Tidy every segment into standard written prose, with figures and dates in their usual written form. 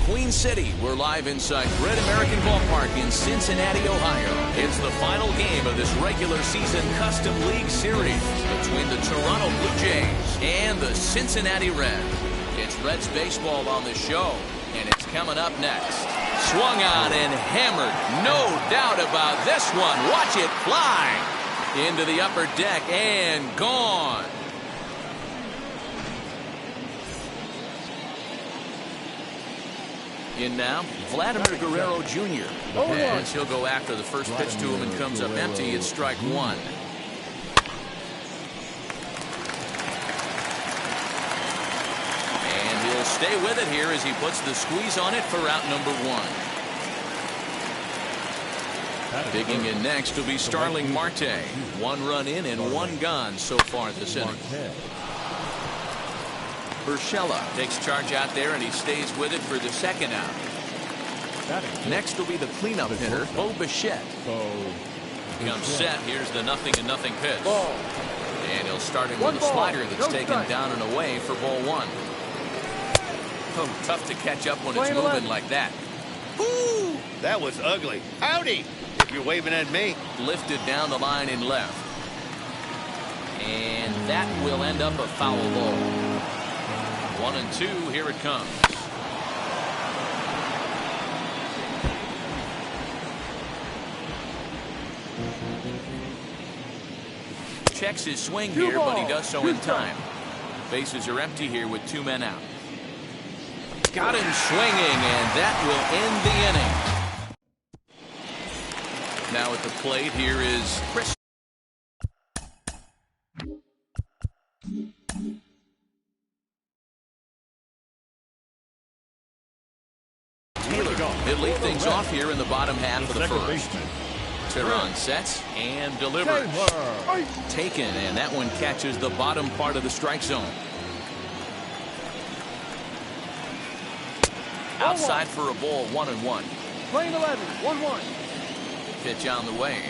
Queen City. We're live inside Great American Ballpark in Cincinnati, Ohio. It's the final game of this regular season Custom League Series between the Toronto Blue Jays and the Cincinnati Reds. It's Reds baseball on the show, and it's coming up next. Swung on and hammered. No doubt about this one. Watch it fly into the upper deck and gone. In now, Vladimir Guerrero Jr. As he'll go after the first pitch to him and comes up empty. It's strike one. And he'll stay with it here as he puts the squeeze on it for out number one. Digging in next will be Starling Marte. 1 run in and 1 gone so far this inning. Urshela takes charge out there, and he stays with it for the second out. Next will be the cleanup hitter, Bo Bichette. Comes set. Here's the 0-0 pitch. And he'll start him with a slider that's taken down and away for ball 1. Oh, tough to catch up when it's moving like that. Ooh, that was ugly. Howdy, if you're waving at me. Lifted down the line in left. And that will end up a foul ball. 1-2, here it comes. Checks his swing here, but he does so in time. Bases are empty here with 2 men out. Got him swinging, and that will end the inning. Now at the plate, here is Chris. He'll lead things off here in the bottom half of the first. Teheran sets and delivers. Taken, and that one catches the bottom part of the strike zone. Outside for a ball, 1-1. Playing 11, 1-1. Pitch on the way.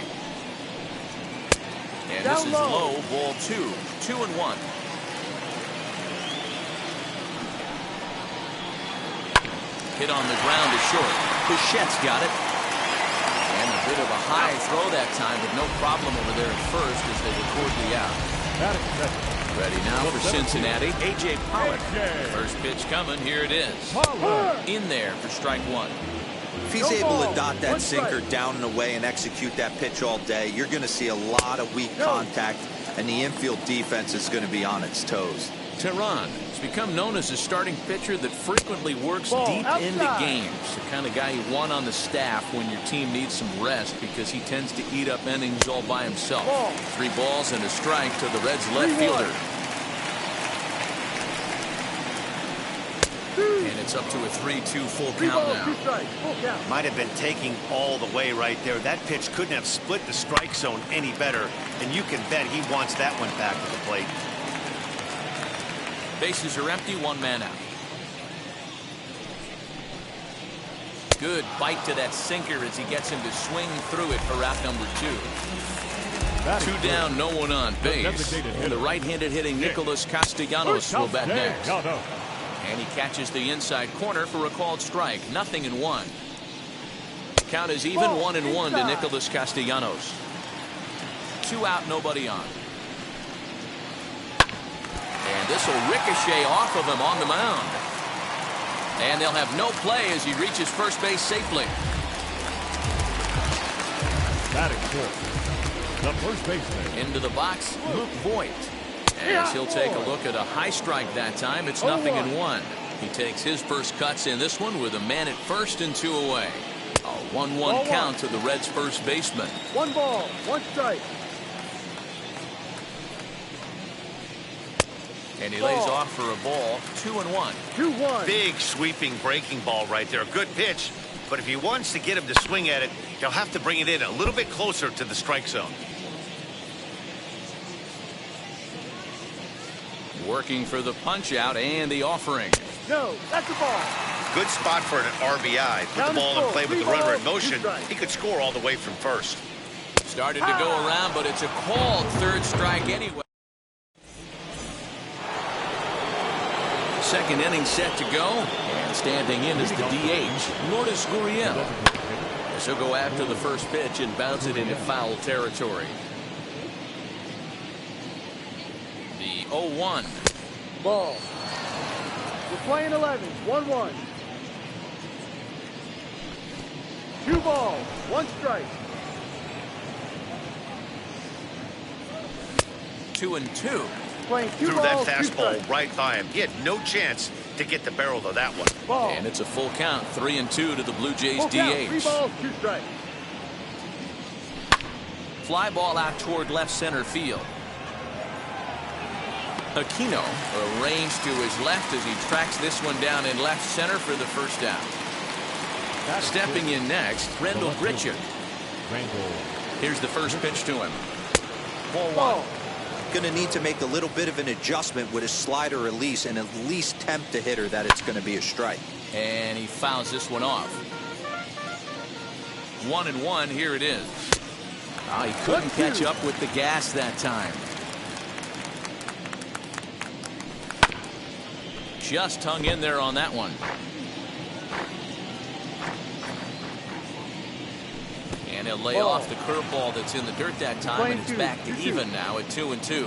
And this is low, ball 2, 2-1. Hit on the ground is short. Bichette's got it. And a bit of a high throw that time, but no problem over there at first as they record the out. Ready now for Cincinnati, A.J. Pollock. First pitch coming, here it is. In there for strike 1. If he's able to dot that sinker down and away and execute that pitch all day, you're going to see a lot of weak contact, and the infield defense is going to be on its toes. Teheran has become known as a starting pitcher that frequently works deep into games. The kind of guy you want on the staff when your team needs some rest because he tends to eat up innings all by himself. 3 balls and a strike to the Reds left fielder. And it's up to a 3-2 full count now. Might have been taking all the way right there. That pitch couldn't have split the strike zone any better, and you can bet he wants that one back to the plate. Bases are empty, 1 man out. Good bite to that sinker as he gets him to swing through it for out number 2. 2 down, no one on base. And the right-handed hitting Nicholas Castellanos will bat next. And he catches the inside corner for a called strike. 0-1. Count is even, 1-1 to Nicholas Castellanos. 2 out, nobody on. And this will ricochet off of him on the mound. And they'll have no play as he reaches first base safely. Batting fourth, the first baseman. Into the box, Luke Voigt. As he'll take a look at a high strike that time, it's 0-1. He takes his first cuts in this one with a man at first and 2 away. A 1-1 count to the Reds' first baseman. 1 ball, 1 strike. And he lays off for a ball, 2-1. 2-1. Big sweeping breaking ball right there. Good pitch. But if he wants to get him to swing at it, he'll have to bring it in a little bit closer to the strike zone. Working for the punch out and the offering. No, that's a ball. Good spot for an RBI. Put the ball in play with the runner in motion. He could score all the way from first. Started to go around, but it's a called 3rd strike anyway. second inning set to go. And standing in is the DH, Lourdes Gurriel. As he'll go after the first pitch and bounce it into foul territory. The 0-1. Ball. We're playing 11. 1-1. 2 balls. 1 strike. 2-2. Playing 2 Threw balls, that 2 fastball strikes. right by him. He had no chance to get the barrel to that one. Ball. And it's a full count. 3-2 to the Blue Jays Full count, 3 DH. balls, 2 strikes. Fly ball out toward left center field. Aquino arranged to his left as he tracks this one down in left center for the first down. Stepping in next, Randall Grichuk. Here's the first pitch to him. Ball. Going to need to make a little bit of an adjustment with his slider release and at least tempt the hitter that it's going to be a strike. And he fouls this one off. 1-1, here it is. Oh, he couldn't catch up with the gas that time. Just hung in there on that one. And he'll lay off the curveball that's in the dirt that time, and it's back to even now at 2-2.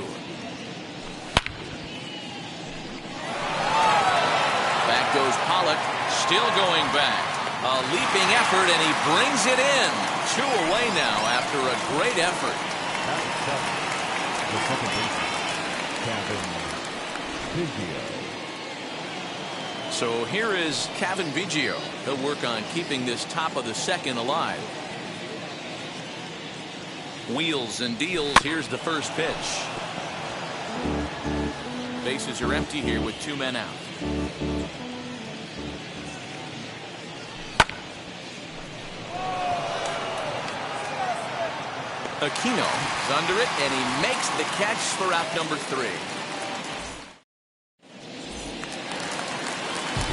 Back goes Pollock, still going back. A leaping effort, and he brings it in. 2 away now after a great effort. The second baseman, Kevin Biggio. So here is Kevin Biggio. He'll work on keeping this top of the second alive. Wheels and deals. Here's the first pitch. Bases are empty here with 2 men out. Aquino is under it, and he makes the catch for out number 3.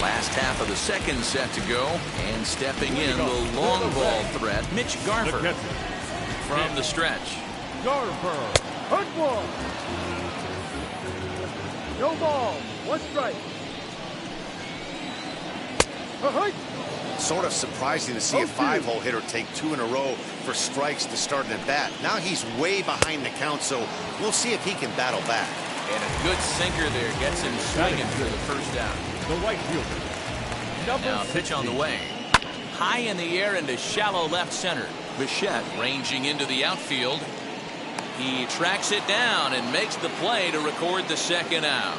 Last half of the second set to go, and stepping in the long ball threat, Mitch Garver from the stretch. Garver. Hook ball. No ball. 1 strike. Sort of surprising to see a 5-hole hitter take 2 in a row for strikes to start an at-bat. Now he's way behind the count, so we'll see if he can battle back. And a good sinker there gets him swinging for the first down. The right fielder. Now pitch on the way. High in the air into shallow left center. Bichette ranging into the outfield. He tracks it down and makes the play to record the second out.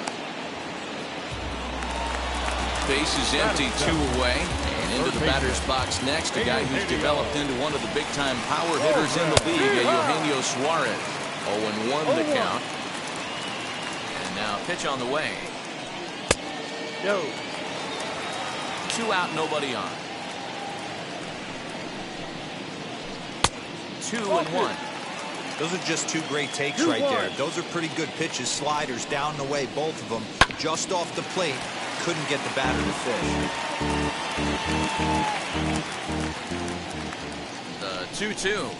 Base is empty, 2 away. And into the batter's box next, a guy who's developed into one of the big-time power hitters in the league, Eugenio Suarez. 0-1 the count. And now pitch on the way. No. 2 out, nobody on. 2-1. Those are just 2 great takes right there. Those are pretty good pitches. Sliders down the way, both of them. Just off the plate. Couldn't get the batter to fish. The 2-2.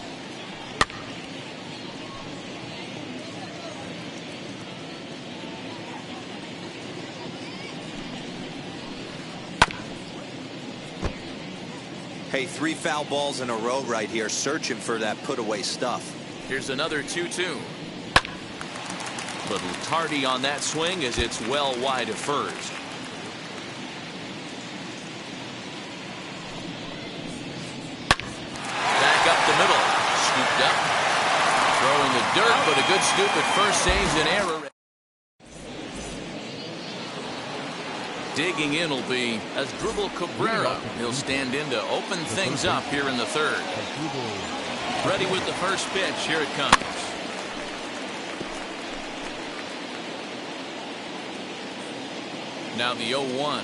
Hey, 3 foul balls in a row right here, searching for that put-away stuff. Here's another 2-2. Little tardy on that swing as it's well wide of first. Back up the middle. Scooped up. Throwing the dirt, but a good scoop at first saves an error. Digging in will be Asdrubal Cabrera. He'll stand in to open things up here in the third. Ready with the first pitch. Here it comes. Now the 0-1.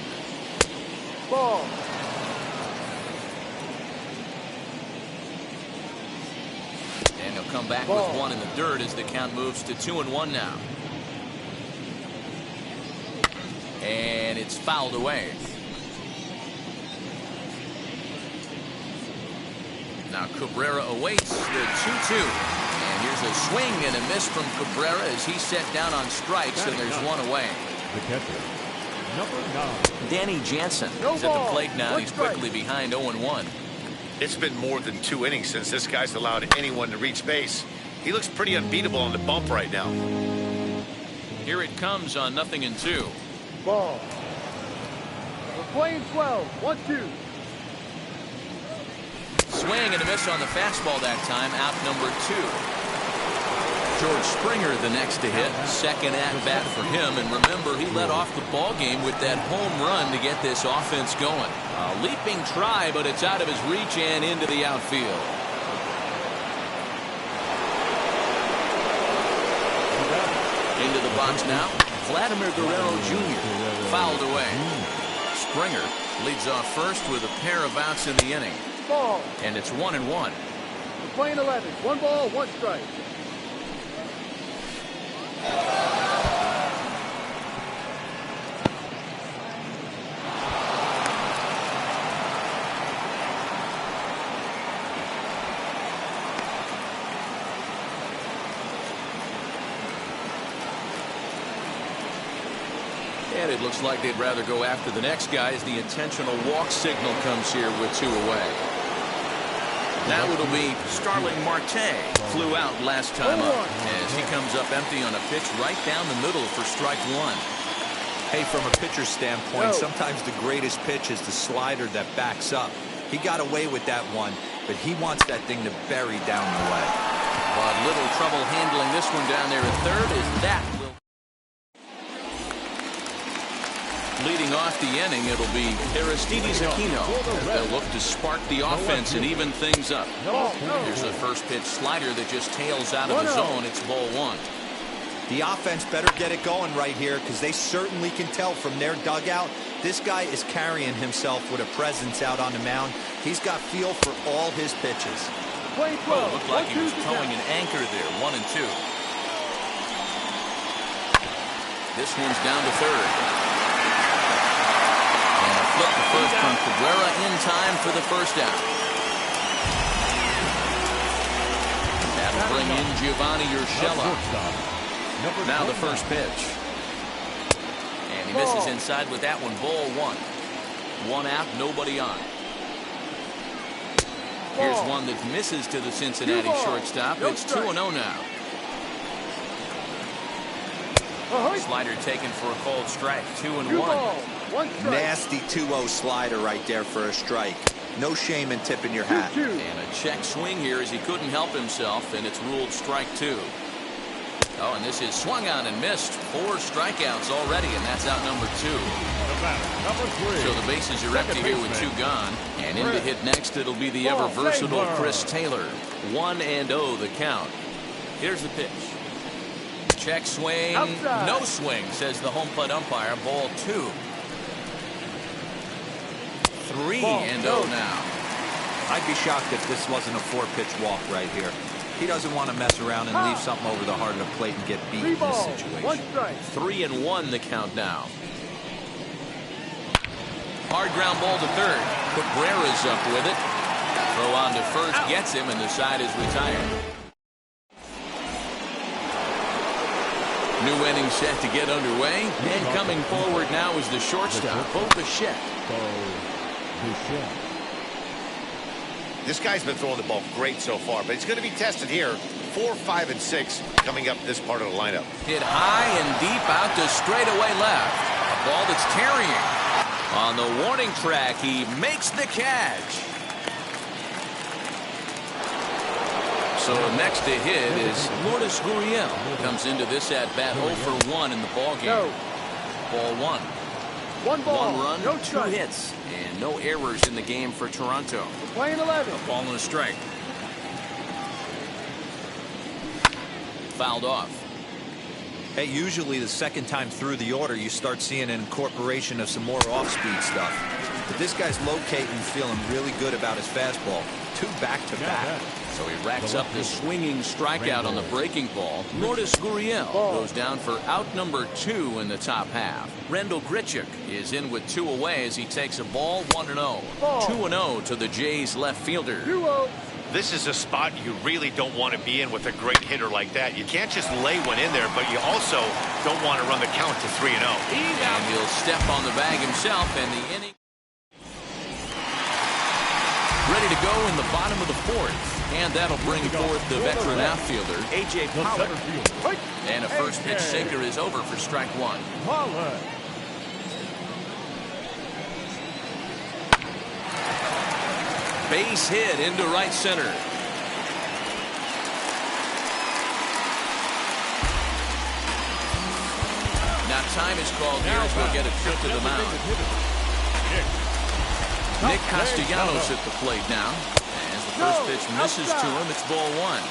Ball. And he'll come back with 1 in the dirt as the count moves to 2-1 now. And it's fouled away. Now Cabrera awaits the 2-2. And here's a swing and a miss from Cabrera as he's set down on strikes, and there's 1 away. The catcher, Number 9. Danny Jansen No is at the ball. plate now. One He's strike. quickly behind 0-1. It's been more than 2 innings since this guy's allowed anyone to reach base. He looks pretty unbeatable on the bump right now. Here it comes on 0-2. Ball. We're playing 12. 1-2. Swing and a miss on the fastball that time. Out number 2. George Springer the next to hit. Second at bat for him. And remember, he led off the ball game with that home run to get this offense going. A leaping try, but it's out of his reach and into the outfield. Into the box now. Vladimir Guerrero Jr. fouled away. Springer leads off first with a pair of outs in the inning. Ball. And it's 1-1. We're playing 11. 1 ball, 1 strike. And it looks like they'd rather go after the next guy as the intentional walk signal comes here with 2 away. Now it'll be Starling Marte. Flew out last time up as he comes up empty on a pitch right down the middle for strike 1. Hey, from a pitcher's standpoint, sometimes the greatest pitch is the slider that backs up. He got away with that one, but he wants that thing to bury down the way. But little trouble handling this one down there at third as that will. Leading off the inning, it'll be Aristides Aquino. They'll look to spark the offense and even things up. Here's a first pitch slider that just tails out of the zone. It's ball 1. The offense better get it going right here because they certainly can tell from their dugout this guy is carrying himself with a presence out on the mound. He's got feel for all his pitches. Oh, looked like he was towing an anchor there. 1-2. This one's down to third. And a flip to first from Cabrera in time for the first out. That'll bring in Giovanni Urshela. Now the first pitch. And he misses inside with that one. Ball 1. 1 out, nobody on. Here's one that misses to the Cincinnati shortstop. It's 2-0 now. Slider taken for a called strike. 2-1. Nasty 2-0 slider right there for a strike. No shame in tipping your hat. And a check swing here as he couldn't help himself, and it's ruled strike 2. Oh, and this is swung on and missed. 4 strikeouts already, and that's out number 2. So the bases are empty here with 2 gone. And in to hit next, it'll be the ever-versatile Chris Taylor. 1-0 the count. Here's the pitch. Check swing. No swing, says the home plate umpire. Ball 2. 3-0 now. I'd be shocked if this wasn't a 4-pitch walk right here. He doesn't want to mess around and leave something over the heart of the plate and get beat in this situation. 3-1 the count now. Hard ground ball to third. Cabrera's up with it. Throw on to first gets him, and the side is retired. New inning set to get underway. And coming forward now is the shortstop, Bo Bichette. This guy's been throwing the ball great so far, but he's going to be tested here. 4, 5, and 6 coming up this part of the lineup. Hit high and deep out to straightaway left. A ball that's carrying. On the warning track, he makes the catch. So next to hit is Lourdes Gurriel. Comes into this at bat 0 for 1 in the ball game. Ball 1. 1 ball, 1 run, no 2 strike. hits, and no errors in the game for Toronto. We're playing 11. A ball and a strike. Fouled off. Hey, usually the second time through the order, you start seeing an incorporation of some more off-speed stuff. But this guy's locating and feeling really good about his fastball. 2 back-to-back. So he racks up the swinging strikeout on the breaking ball. Lourdes Gurriel goes down for out number 2 in the top half. Rendell Grichuk is in with 2 away as he takes a ball. 1-0. 2-0 to the Jays left fielder. This is a spot you really don't want to be in with a great hitter like that. You can't just lay one in there, but you also don't want to run the count to 3-0. And he'll step on the bag himself, and the inning ready to go in the bottom of the fourth. And that'll bring forth the veteran outfielder, A.J. Pollard. And a first pitch sinker is over for strike one. Base hit into right center. Now time is called here as we'll get a trip to the mound. Nick Castellanos at the plate now. As the first pitch misses to him, it's ball one.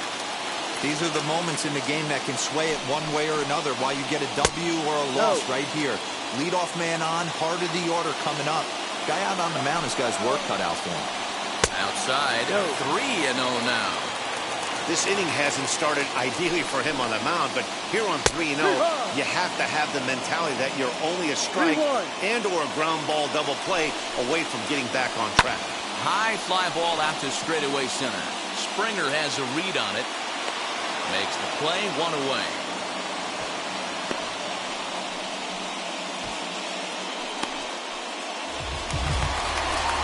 These are the moments in the game that can sway it one way or another, why you get a W or a loss right here. Leadoff man on, heart of the order coming up. Guy out on the mound has got his work cut out for him. Outside, 3-0 now. This inning hasn't started ideally for him on the mound, but here on 3-0, you have to have the mentality that you're only a strike and or a ground ball double play away from getting back on track. High fly ball out to straightaway center. Springer has a read on it. Makes the play, one away.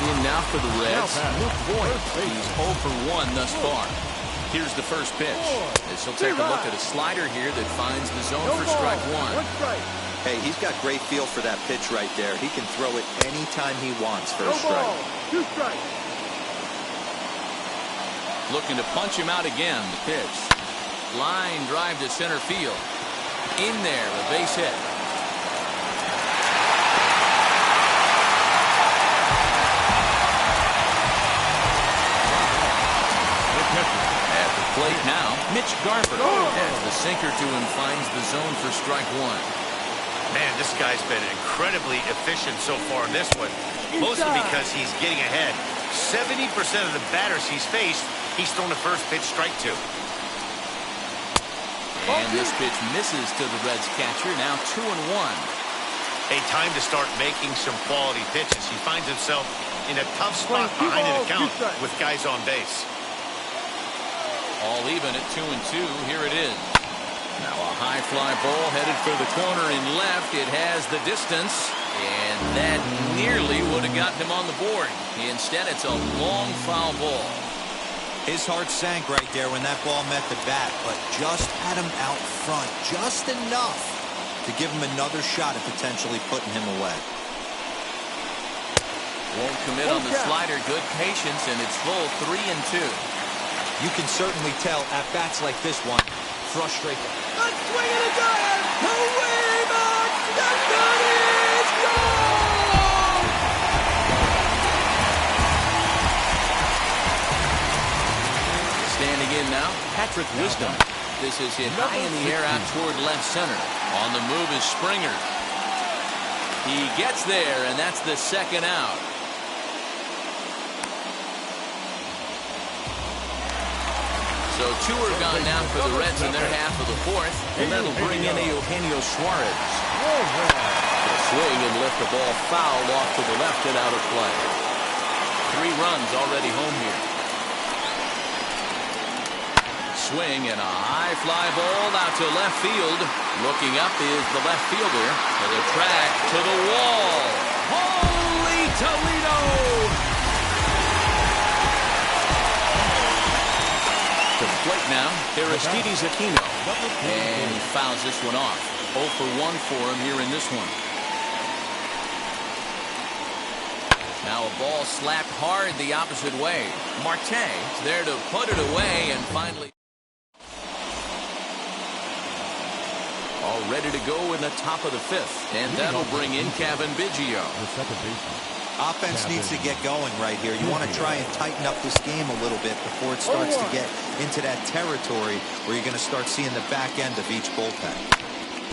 In now for the Reds, Luke Voigt. He's 0 for 1 thus far. Here's the first pitch. This will take a look at a slider here that finds the zone for strike one. Hey, he's got great feel for that pitch right there. He can throw it anytime he wants for a strike. 2 strikes. Looking to punch him out again. The pitch. Line drive to center field. In there, a base hit. Plate now, Mitch Garver, as the sinker to him finds the zone for strike one. Man, this guy's been incredibly efficient so far in this one, mostly because he's getting ahead. 70% of the batters he's faced, he's thrown the first pitch strike to. And this pitch misses to the Reds catcher, now 2-1. A time to start making some quality pitches. He finds himself in a tough spot behind an account with guys on base. All even at 2-2. Here it is. Now a high fly ball headed for the corner in left. It has the distance, and that nearly would have gotten him on the board. Instead, it's a long foul ball. His heart sank right there when that ball met the bat, but just had him out front, just enough to give him another shot at potentially putting him away. Won't commit on the slider. Good patience, and it's full 3-2. You can certainly tell at bats like this one, frustrate them. A swing and a dive! Away back! That is gone! Standing in now, Patrick Wisdom. This is hit high in the air out toward left center. On the move is Springer. He gets there, and that's the second out. So 2 are gone now for the Reds in their half of the fourth, and that'll bring in Eugenio Suarez. The swing and lift the ball fouled off to the left and out of play. 3 runs already home here. Swing and a high fly ball out to left field. Looking up is the left fielder to the track, to the wall. Holy Toledo! To the plate now, Aristides Aquino. And he fouls this one off. 0 for 1 for him here in this one. Now a ball slapped hard the opposite way. Marte is there to put it away, and finally all ready to go in the top of the fifth. And that'll bring in Kevin Biggio. Offense needs to get going right here. You want to try and tighten up this game a little bit before it starts to get into that territory where you're going to start seeing the back end of each bullpen.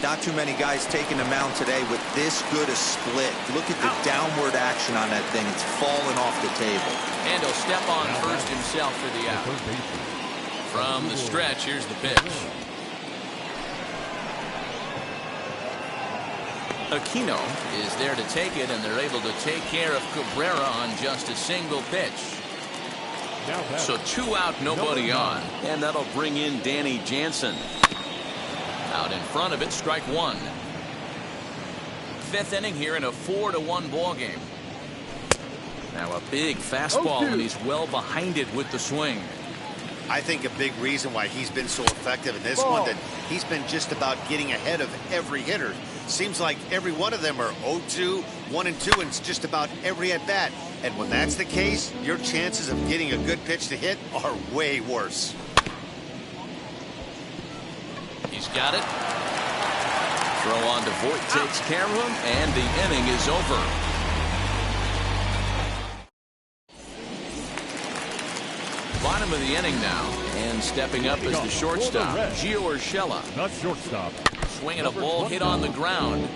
Not too many guys taking the mound today with this good a split. Look at the downward action on that thing. It's falling off the table. And he'll step on first himself for the out. From the stretch, here's the pitch. Aquino is there to take it, and they're able to take care of Cabrera on just a single pitch. So 2 out, nobody on. And that'll bring in Danny Jansen. Out in front of it, strike 1. 5th inning here in a 4-1 ball game. Now a big fastball, and he's well behind it with the swing. I think a big reason why he's been so effective in this one, that he's been just about getting ahead of every hitter. Seems like every one of them are 0-2, 1-2, and it's just about every at bat. And when that's the case, your chances of getting a good pitch to hit are way worse. He's got it. Throw on to Voigt, takes care of him, and the inning is over. Bottom of the inning now, and stepping up is the shortstop, Gio Urshela. Not shortstop. Swinging a ball hit on the ground.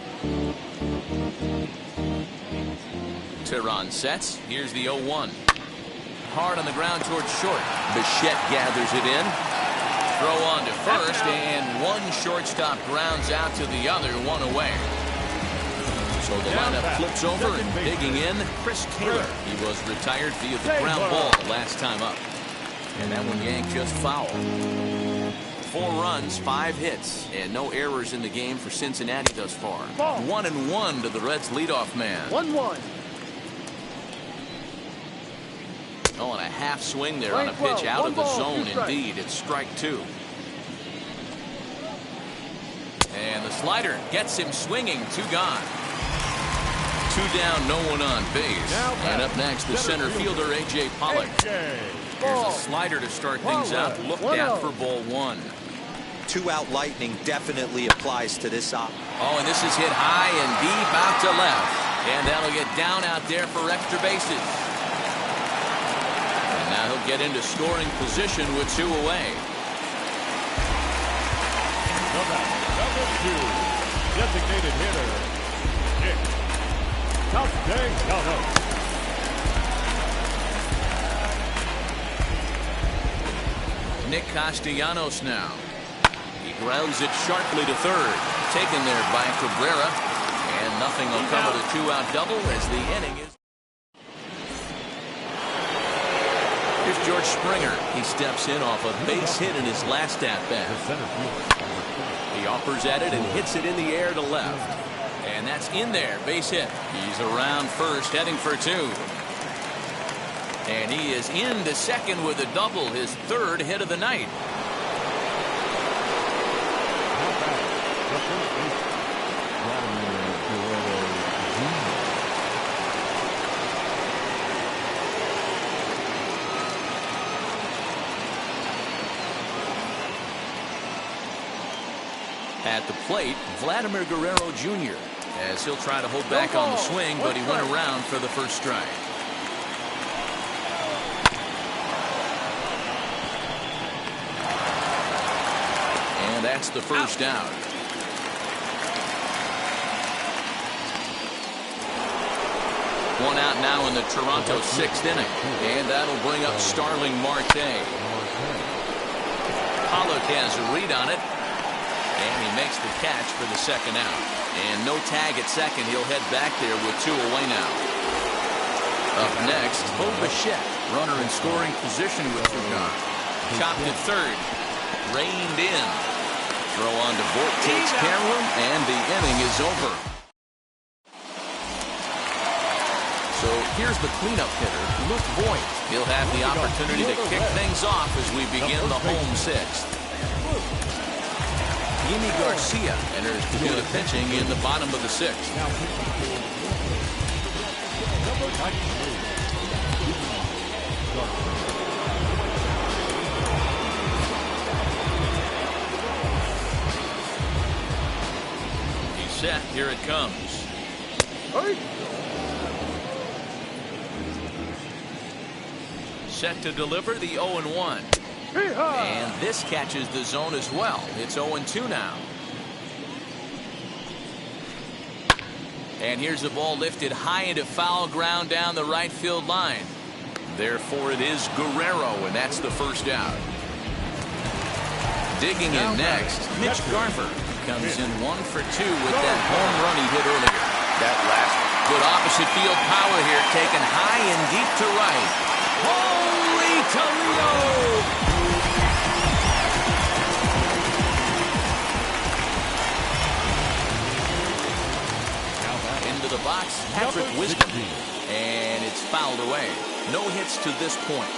Tehran sets. Here's the 0-1. Hard on the ground towards short. Bichette gathers it in. Throw on to first, and one shortstop grounds out to the other, 1 away. So the lineup flips over, and digging in, Chris Taylor. He was retired via the ground ball the last time up. And that one yanked just foul. 4 runs, 5 hits, and no errors in the game for Cincinnati thus far. 1-1 to the Reds' leadoff man. 1-1. Oh, and a half swing there on a pitch out of the zone. Indeed, it's strike 2. And the slider gets him swinging. 2 gone. 2 down, no one on base. And up next, the center fielder, A.J. Pollock. Here's a slider to start things out. Looked at for ball 1. 2-out lightning definitely applies to this op. Oh, and this is hit high and deep out to left. And that'll get down out there for extra bases. And now he'll get into scoring position with 2 away. Number 2, designated hitter, Nick Castellanos. Nick Castellanos now. He grounds it sharply to third. Taken there by Cabrera. And nothing will come of the 2-out double as the inning is. Here's George Springer. He steps in off a base hit in his last at-bat. He offers at it and hits it in the air to left. And that's in there. Base hit. He's around first, heading for 2. And he is into second with a double, his 3rd hit of the night. At the plate, Vladimir Guerrero Jr. as he'll try to hold back on the swing, but he went around for the first strike. And that's the first out. One out now in the Toronto 6th inning. And that'll bring up Starling Marte. Pollock has a read on it. And he makes the catch for the 2nd out. And no tag at second. He'll head back there with 2 away now. Up next, Bo Bichette. Runner in scoring position with 2 gone. Chopped at third. Reined in. Throw on to Voigt, takes care of him, and the inning is over. So here's the cleanup hitter, Luke Voigt. He'll have the opportunity to kick things off as we begin the home 6th. Yimi Garcia enters to do the pitching in the bottom of the 6th. He's set. Here it comes. Set to deliver the 0-1. And this catches the zone as well. It's 0-2 now. And here's the ball lifted high into foul ground down the right field line. Therefore, it is Guerrero, and that's the first out. Digging in next, Mitch Garver comes in 1 for 2 with that home run he hit earlier. That last good opposite field power here, taken high and deep to right. Holy tomato! Patrick Number Wisdom. 16. And it's fouled away. No hits to this point.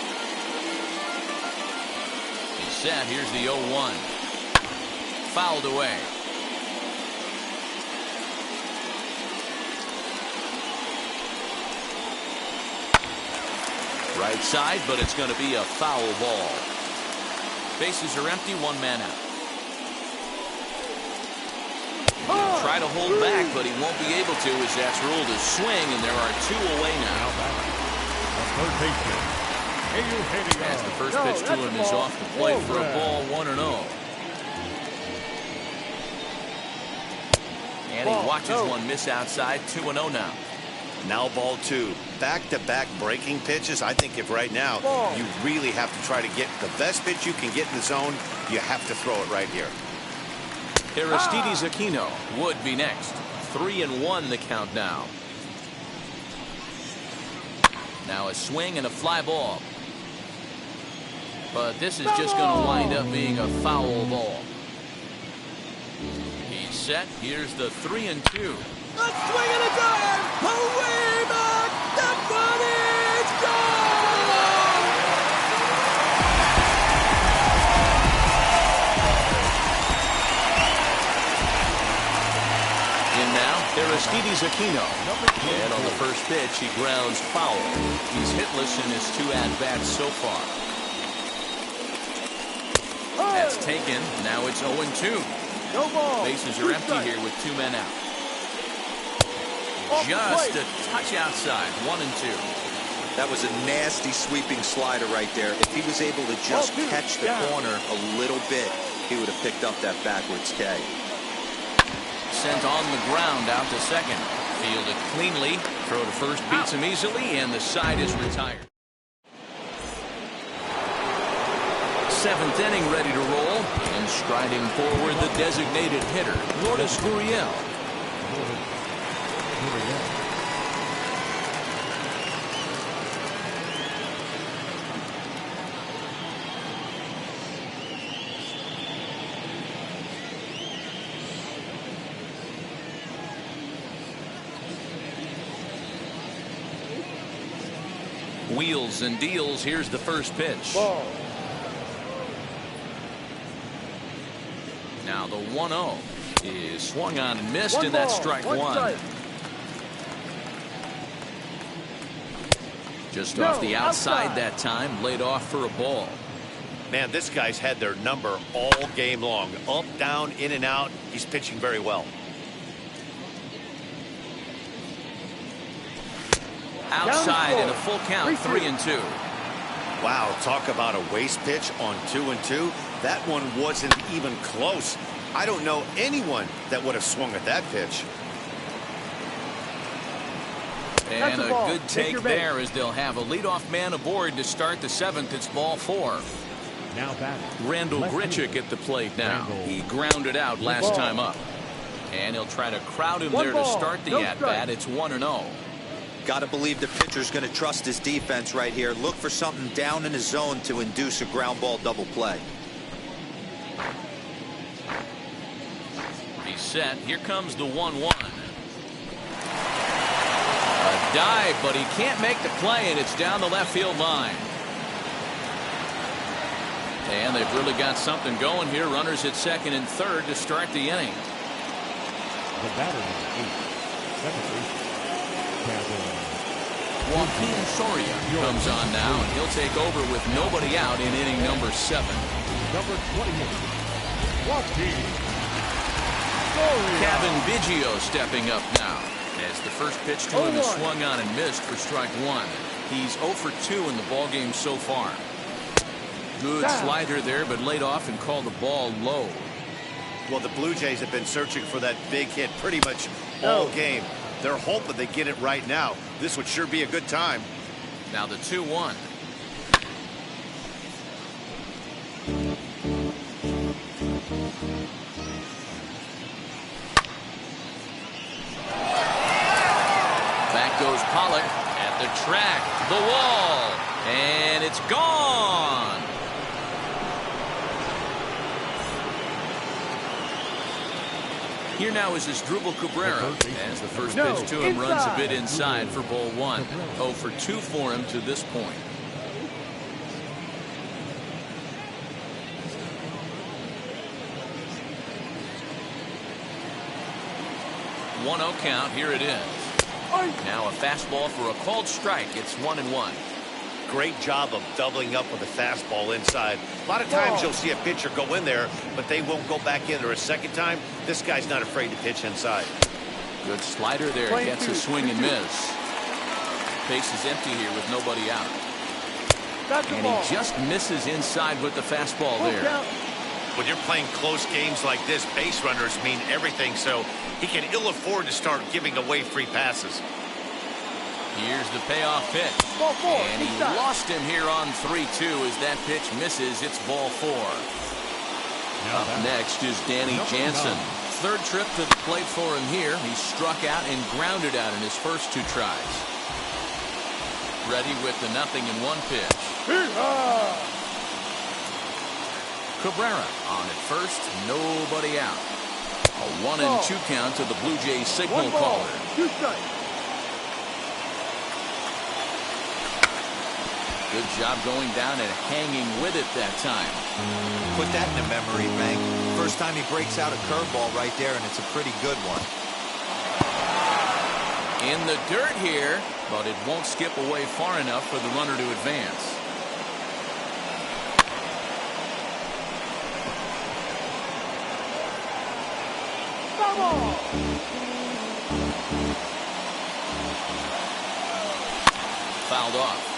He's set. Here's the 0-1. Fouled away. Right side, but it's going to be a foul ball. Bases are empty, one man out. He'll try to hold back, but he won't be able to as that's ruled a swing, and there are two away now. As the first pitch to him is off the plate for a ball, 1-0. And he watches one miss outside, 2-0 now. Now ball 2. Back-to-back breaking pitches. I think if right now you really have to try to get the best pitch you can get in the zone, you have to throw it right here. Aristides Aquino would be next. 3-1 the count now. Now a swing and a fly ball. But this is just going to wind up being a foul ball. He's set. Here's the 3-2. A swing and a dive! Away back! That one is gone! In now, Aristides Aquino. And on the first pitch, he grounds foul. He's hitless in his 2 at-bats so far. That's taken. Now it's 0-2. No ball. Bases are empty here with 2 men out. Just a touch outside, 1-2. That was a nasty sweeping slider right there. If he was able to just catch the corner a little bit, he would have picked up that backwards K. Sent on the ground out to second. Fielded cleanly. Throw to first beats him easily, and the side is retired. 7th inning ready to roll. And striding forward, the designated hitter, Lourdes Gurriel. Wheels and deals. Here's the first pitch. Ball. Now the 1-0 is swung on and missed, and that's strike one. Just off the outside that time, laid off for a ball. Man, this guy's had their number all game long. Up, down, in and out. He's pitching very well. Outside in a full count, 3-2. Wow, talk about a waste pitch on 2-2. That one wasn't even close. I don't know anyone that would have swung at that pitch. And a good take there as they'll have a leadoff man aboard to start the 7th. It's ball 4. Now batting. Randall Grichuk at the plate now. He grounded out last time up. And he'll try to crowd him there to start the at-bat. It's 1-0. Got to believe the pitcher's going to trust his defense right here. Look for something down in his zone to induce a ground ball double play. He's set. Here comes the 1-1. A dive, but he can't make the play, and it's down the left field line. And they've really got something going here. Runners at second and third to start the inning. The batter is 8. 7th baseman. Joaquin Soria comes on now, and he'll take over with nobody out in inning number 7. Number 28. Joaquin Soria. Kevin Biggio stepping up now as the first pitch to him is swung on and missed for strike one. He's 0 for 2 in the ballgame so far. Good slider there, but laid off and called the ball low. Well, the Blue Jays have been searching for that big hit pretty much all game. They're hoping they get it right now. This would sure be a good time. Now the 2-1. Back goes Pollock at the track, the wall, and it's gone. Here now is his Drupal Cabrera, as the first pitch to him runs a bit inside for ball one. 0 for 2 for him to this point. 1-0 count. Here it is. Now a fastball for a called strike. It's 1-1. Great job of doubling up with a fastball inside. A lot of times you'll see a pitcher go in there, but they won't go back in there a second time. This guy's not afraid to pitch inside. Good slider there. Gets a swing and miss. Base is empty here with nobody out. And he just misses inside with the fastball there. When you're playing close games like this, base runners mean everything, so he can ill afford to start giving away free passes. Here's the payoff pitch. And he lost him here on 3-2 as that pitch misses. It's ball 4. Up next is Danny Jansen. Third trip to the plate for him here. He struck out and grounded out in his first 2 tries. Ready with the 0-1 pitch. Cabrera on at first, nobody out. A 1-2 count to the Blue Jays signal caller. Good job going down and hanging with it that time. Put that in a memory bank. First time he breaks out a curveball right there, and it's a pretty good one. In the dirt here, but it won't skip away far enough for the runner to advance. Fouled off.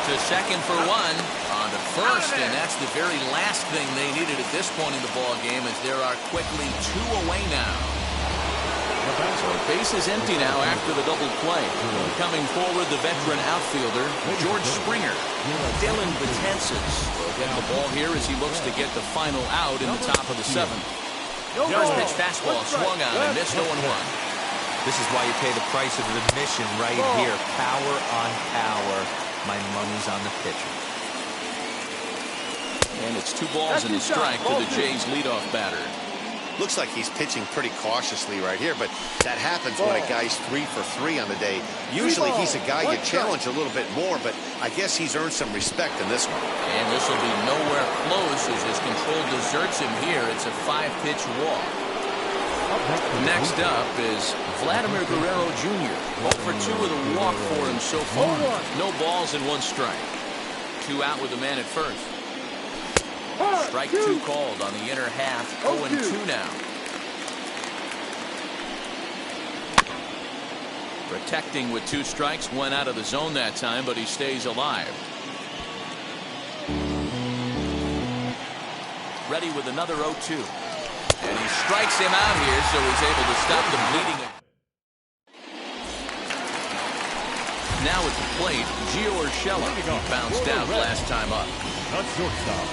To second for 1. On to first, and that's the very last thing they needed at this point in the ball game, as there are quickly 2 away now. So base is empty now after the double play. Coming forward, the veteran outfielder, George Springer. Dylan Betances will get the ball here as he looks to get the final out in the top of the 7th. First pitch fastball swung on and missed 0-1. This is why you pay the price of admission right here. Power on power. My money's on the pitcher. And it's 2 balls and a strike to the Jays leadoff batter. Looks like he's pitching pretty cautiously right here, but that happens when a guy's 3 for 3 on the day. Usually he's a guy you challenge a little bit more, but I guess he's earned some respect in this one. And this will be nowhere close as his control deserts him here. It's a 5-pitch walk. Next up is Vladimir Guerrero Jr. 0 for 2 with a walk for him so far. No balls and 1 strike. 2 out with the man at first. Strike 2 called on the inner half. 0-2 now. Protecting with 2 strikes. Went out of the zone that time, but he stays alive. Ready with another 0-2. And he strikes him out here, so he's able to stop the bleeding. Now at the plate, Gio Urshela. He bounced out last time up. Not shortstop,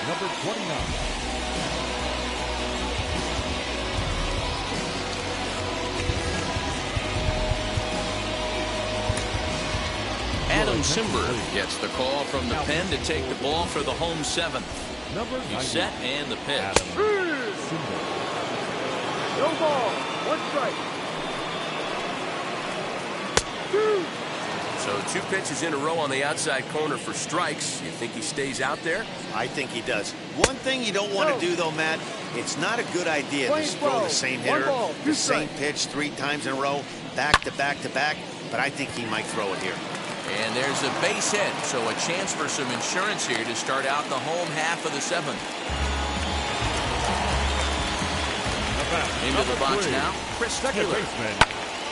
number 29. Adam Simberg gets the call from the pen to take the ball for the home 7th. He's set and the pitch. No ball, 1 strike. So 2 pitches in a row on the outside corner for strikes. You think he stays out there? I think he does. One thing you don't want to do, though, Matt, it's not a good idea to throw the same hitter, the same pitch 3 times in a row, back to back to back, but I think he might throw it here. And there's a base hit, so a chance for some insurance here to start out the home half of the 7th. Into the box now, Chris Taylor.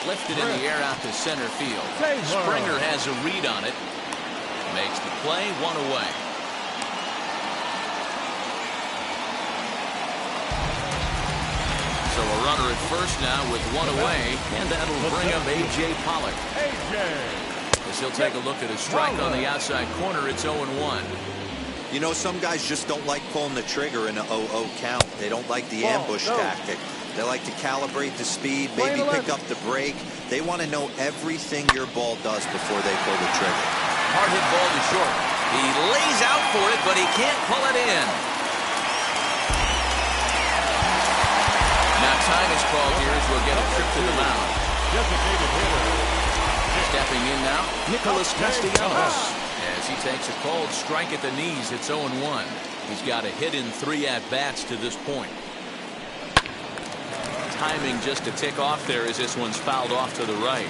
Lifted in the air out to center field. Springer has a read on it. Makes the play, 1 away. So a runner at first now with 1 away, and that'll bring up A.J. Pollock. As he'll take a look at a strike on the outside corner, it's 0-1. You know, some guys just don't like pulling the trigger in an 0-0 count. They don't like the ambush tactic. They like to calibrate the speed, maybe pick up the break. They want to know everything your ball does before they pull the trigger. Hard hit ball to short. He lays out for it, but he can't pull it in. Now time is called here as we'll get a trip to the mound. Stepping in now, Nicholas Castellanos. As he takes a cold strike at the knees, it's 0-1. He's got a hit in 3 at-bats to this point. Timing just a tick off there as this one's fouled off to the right.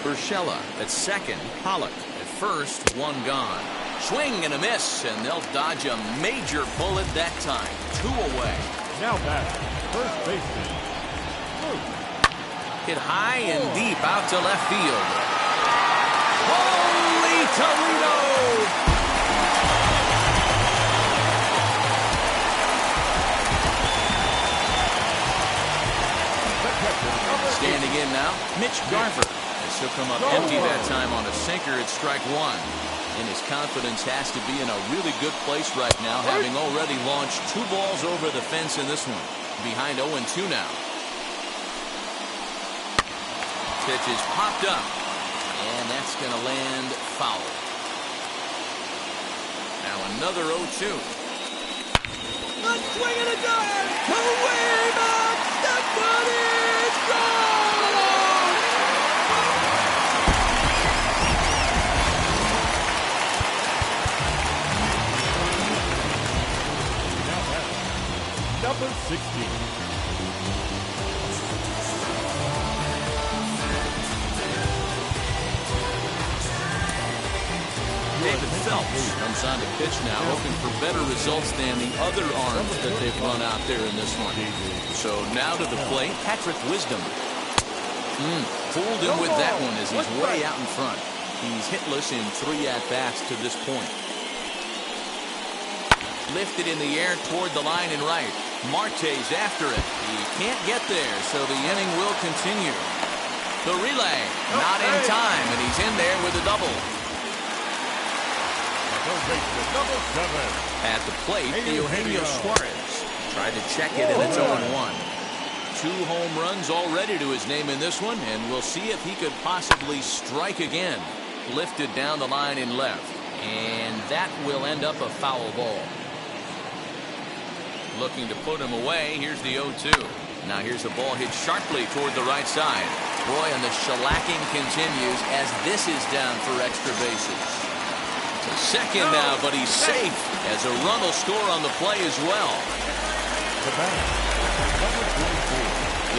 Urshela at second, Pollock at first, one gone. Swing and a miss, and they'll dodge a major bullet that time. 2 away. Now back, first baseman. Hit high and deep out to left field. Holy Toledo! Standing in now, Mitch Garver. This will come up empty that time on a sinker at strike 1. And his confidence has to be in a really good place right now, having already launched 2 balls over the fence in this one. Behind 0-2 now. Pitch is popped up, and that's going to land foul. Now another 0-2. A swing and a dive to way back. That one is gone. Now number 16. David Phelps comes on to pitch now, hoping for better results than the other arms that they've run out there in this one. So now to the plate, Patrick Wisdom. Fooled him with that one as he's way out in front. He's hitless in 3 at-bats to this point. Lifted in the air toward the line and right. Marte's after it. He can't get there, so the inning will continue. The relay, not in time, and he's in there with a double. Number 7. At the plate, Eugenio Suarez tried to check it, and it's 0-1. 2 home runs already to his name in this one, and we'll see if he could possibly strike again. Lifted down the line in left, and that will end up a foul ball. Looking to put him away. Here's the 0-2. Now here's a ball hit sharply toward the right side. Boy, and the shellacking continues as this is down for extra bases. To second now, but he's safe as a run will score on the play as well.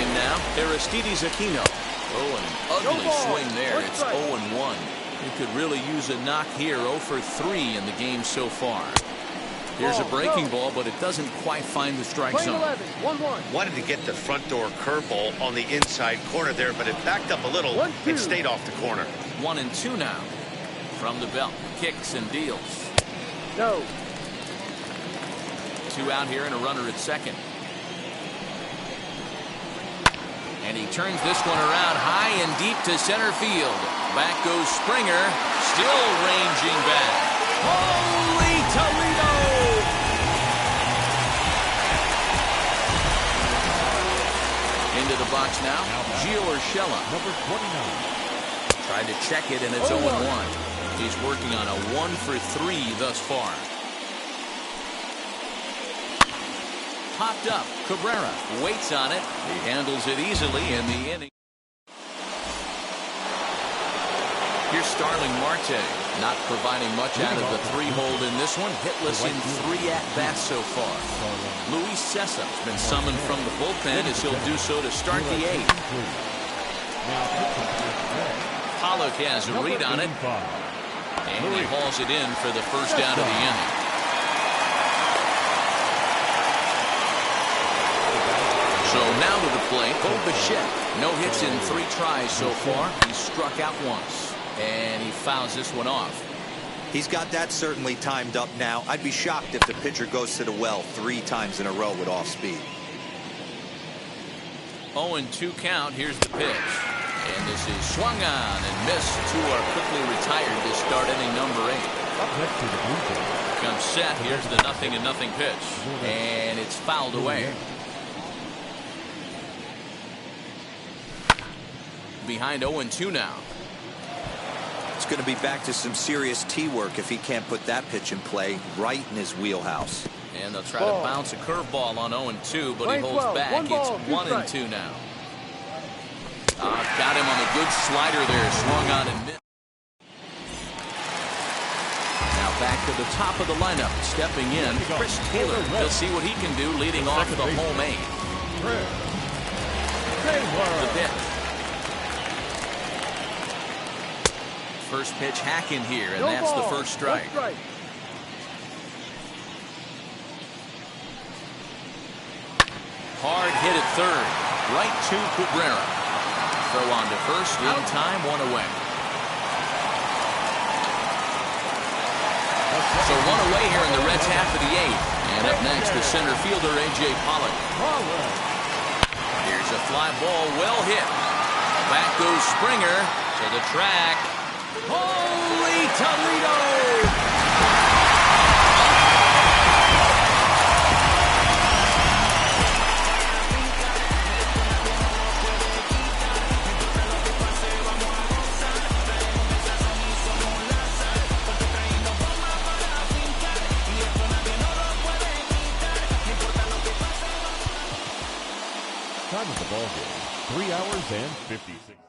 In now, Aristides Aquino. Oh, an ugly swing there. It's 0-1. He could really use a knock here. 0 for 3 in the game so far. Here's a breaking ball, but it doesn't quite find the strike zone. 1-1. Wanted to get the front door curveball on the inside corner there, but it backed up a little. It stayed off the corner. 1-2 now. From the belt, kicks and deals. No. 2 out here and a runner at second. And he turns this one around high and deep to center field. Back goes Springer, still ranging back. Holy Toledo! Into the box now, Gio Urshela. Number 29. Tried to check it, and it's 0-1. He's working on a 1 for 3 thus far. Popped up. Cabrera waits on it. He handles it easily in the inning. Here's Starling Marte, not providing much out of the 3-hole in this one. Hitless in 3 at-bats so far. Luis Cessa's been summoned from the bullpen as he'll do so to start the 8th. Pollock has a read on it. And he hauls it in for the first out of the inning. So now to the plate, Bo Bichette. No hits in 3 tries so far. He's struck out once. And he fouls this one off. He's got that certainly timed up now. I'd be shocked if the pitcher goes to the well 3 times in a row with off speed. 0-2 count. Here's the pitch. And this is swung on and missed. 2 are quickly retired to start inning number 8. Up next to the Blue Jays. Comes set. Here's the 0-0 pitch. And it's fouled away. Behind 0-2 now. It's going to be back to some serious tee work if he can't put that pitch in play right in his wheelhouse. And they'll try to bounce a curveball on 0-2, but he holds back. It's 1-2 now. Got him on the good slider there. Swung on and missed. Now back to the top of the lineup. Stepping in, Chris Taylor. We'll see what he can do leading off the home 8. The pitch. First pitch hack in here, and that's the first strike. Hard hit at third. Right to Cabrera. Throw on to first. In time, 1 away. So 1 away here in the Reds' half of the 8th. And up next, the center fielder, A.J. Pollock. Here's a fly ball, well hit. Back goes Springer to the track. Holy Toledo! Time of the ball game, 3 hours and 56.